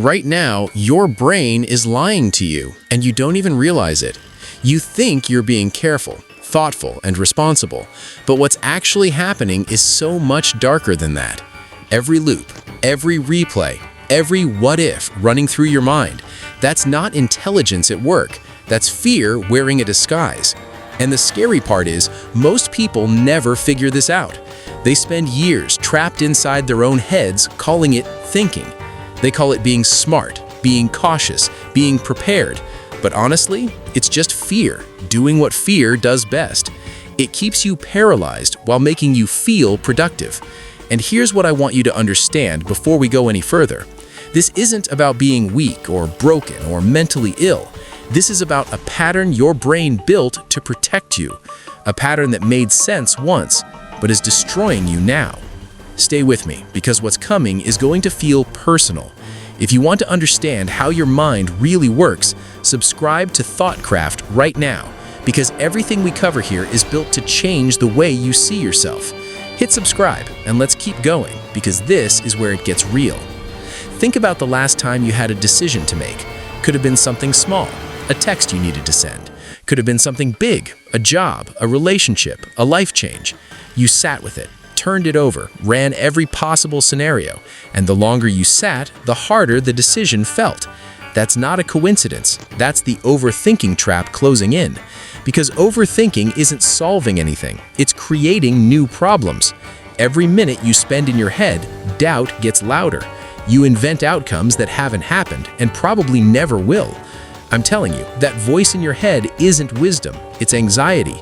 Right now, your brain is lying to you, and you don't even realize it. You think you're being careful, thoughtful, and responsible, but what's actually happening is so much darker than that. Every loop, every replay, every what if running through your mind, that's not intelligence at work, that's fear wearing a disguise. And the scary part is, most people never figure this out. They spend years trapped inside their own heads calling it thinking. They call it being smart, being cautious, being prepared. But honestly, it's just fear, doing what fear does best. It keeps you paralyzed while making you feel productive. And here's what I want you to understand before we go any further. This isn't about being weak or broken or mentally ill. This is about a pattern your brain built to protect you. A pattern that made sense once, but is destroying you now. Stay with me, because what's coming is going to feel personal. If you want to understand how your mind really works, subscribe to ThoughtCraft right now, because everything we cover here is built to change the way you see yourself. Hit subscribe, and let's keep going, because this is where it gets real. Think about the last time you had a decision to make. Could have been something small, a text you needed to send. Could have been something big, a job, a relationship, a life change. You sat with it, turned it over, ran every possible scenario, and the longer you sat, the harder the decision felt. That's not a coincidence. That's the overthinking trap closing in. Because overthinking isn't solving anything, it's creating new problems. Every minute you spend in your head, doubt gets louder. You invent outcomes that haven't happened and probably never will. I'm telling you, that voice in your head isn't wisdom, it's anxiety.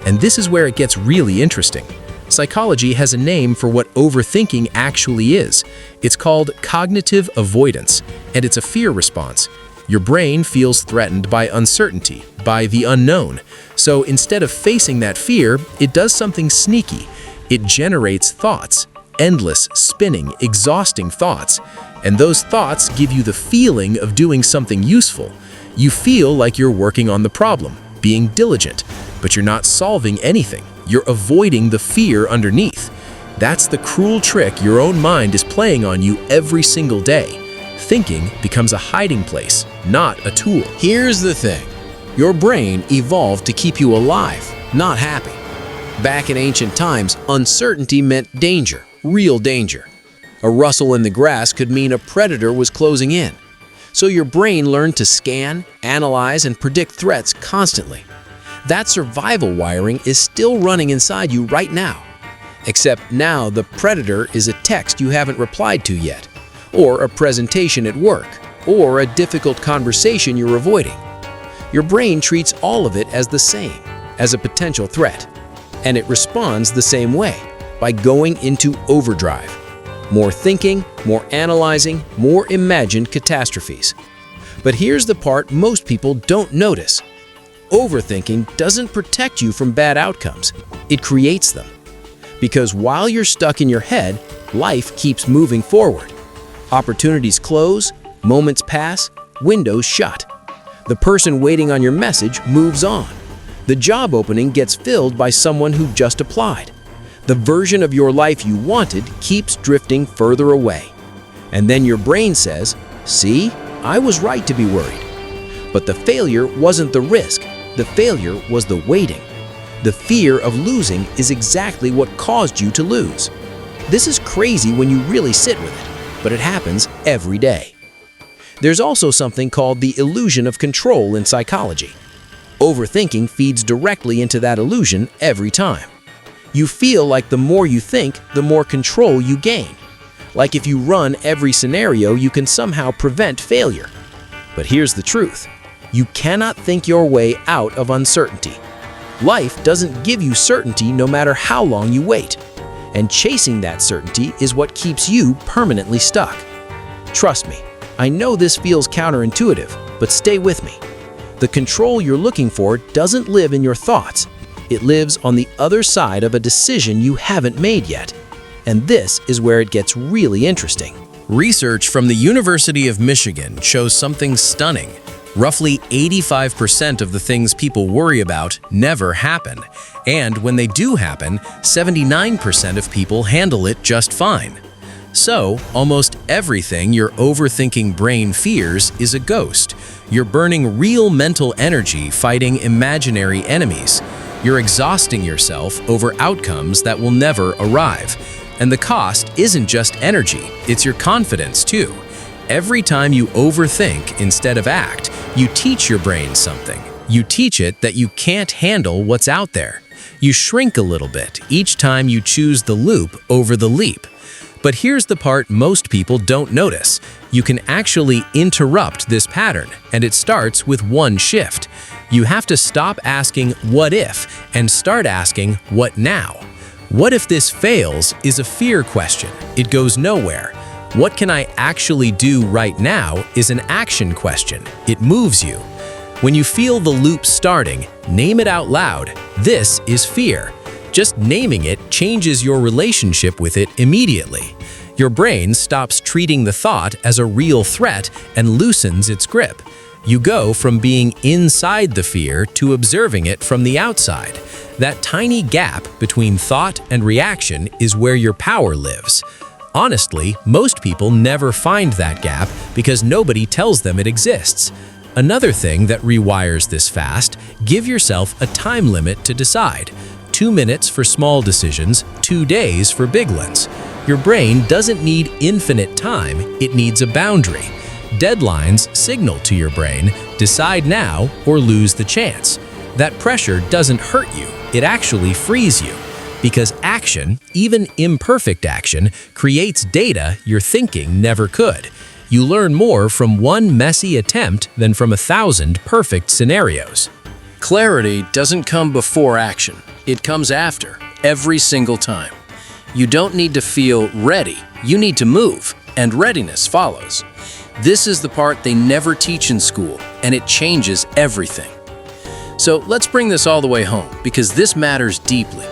And this is where it gets really interesting. Psychology has a name for what overthinking actually is. It's called cognitive avoidance, and it's a fear response. Your brain feels threatened by uncertainty, by the unknown. So instead of facing that fear, it does something sneaky. It generates thoughts, endless, spinning, exhausting thoughts. And those thoughts give you the feeling of doing something useful. You feel like you're working on the problem, being diligent, but you're not solving anything. You're avoiding the fear underneath. That's the cruel trick your own mind is playing on you every single day. Thinking becomes a hiding place, not a tool. Here's the thing. Your brain evolved to keep you alive, not happy. Back in ancient times, uncertainty meant danger, real danger. A rustle in the grass could mean a predator was closing in. So your brain learned to scan, analyze, and predict threats constantly. That survival wiring is still running inside you right now. Except now the predator is a text you haven't replied to yet, or a presentation at work, or a difficult conversation you're avoiding. Your brain treats all of it as the same, as a potential threat. And it responds the same way, by going into overdrive. More thinking, more analyzing, more imagined catastrophes. But here's the part most people don't notice. Overthinking doesn't protect you from bad outcomes, it creates them. Because while you're stuck in your head, life keeps moving forward. Opportunities close, moments pass, windows shut. The person waiting on your message moves on. The job opening gets filled by someone who just applied. The version of your life you wanted keeps drifting further away. And then your brain says, "See, I was right to be worried." But the failure wasn't the risk. The failure was the waiting. The fear of losing is exactly what caused you to lose. This is crazy when you really sit with it, but it happens every day. There's also something called the illusion of control in psychology. Overthinking feeds directly into that illusion every time. You feel like the more you think, the more control you gain. Like if you run every scenario, you can somehow prevent failure. But here's the truth. You cannot think your way out of uncertainty. Life doesn't give you certainty no matter how long you wait. And chasing that certainty is what keeps you permanently stuck. Trust me, I know this feels counterintuitive, but stay with me. The control you're looking for doesn't live in your thoughts. It lives on the other side of a decision you haven't made yet. And this is where it gets really interesting. Research from the University of Michigan shows something stunning. Roughly 85% of the things people worry about never happen. And when they do happen, 79% of people handle it just fine. So, almost everything your overthinking brain fears is a ghost. You're burning real mental energy fighting imaginary enemies. You're exhausting yourself over outcomes that will never arrive. And the cost isn't just energy, it's your confidence too. Every time you overthink instead of act, you teach your brain something. You teach it that you can't handle what's out there. You shrink a little bit each time you choose the loop over the leap. But here's the part most people don't notice. You can actually interrupt this pattern, and it starts with one shift. You have to stop asking "what if" and start asking "what now?" What if this fails is a fear question. It goes nowhere. What can I actually do right now is an action question. It moves you. When you feel the loop starting, name it out loud. This is fear. Just naming it changes your relationship with it immediately. Your brain stops treating the thought as a real threat and loosens its grip. You go from being inside the fear to observing it from the outside. That tiny gap between thought and reaction is where your power lives. Honestly, most people never find that gap because nobody tells them it exists. Another thing that rewires this fast, give yourself a time limit to decide. 2 minutes for small decisions, 2 days for big ones. Your brain doesn't need infinite time, it needs a boundary. Deadlines signal to your brain, decide now or lose the chance. That pressure doesn't hurt you, it actually frees you. Because action, even imperfect action, creates data your thinking never could. You learn more from one messy attempt than from 1,000 perfect scenarios. Clarity doesn't come before action. It comes after, every single time. You don't need to feel ready, you need to move, and readiness follows. This is the part they never teach in school, and it changes everything. So let's bring this all the way home, because this matters deeply.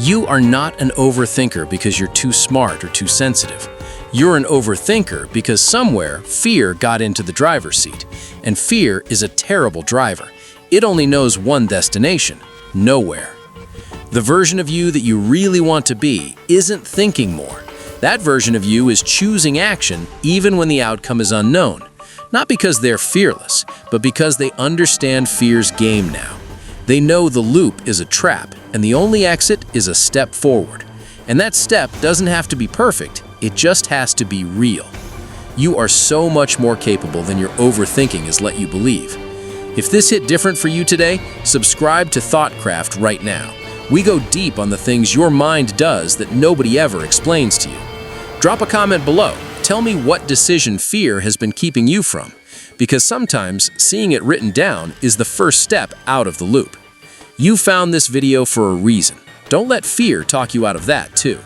You are not an overthinker because you're too smart or too sensitive. You're an overthinker because somewhere fear got into the driver's seat, and fear is a terrible driver. It only knows one destination, nowhere. The version of you that you really want to be isn't thinking more. That version of you is choosing action even when the outcome is unknown. Not because they're fearless, but because they understand fear's game now. They know the loop is a trap, and the only exit is a step forward. And that step doesn't have to be perfect, it just has to be real. You are so much more capable than your overthinking has let you believe. If this hit different for you today, subscribe to ThoughtCraft right now. We go deep on the things your mind does that nobody ever explains to you. Drop a comment below. Tell me what decision fear has been keeping you from, because sometimes seeing it written down is the first step out of the loop. You found this video for a reason. Don't let fear talk you out of that too.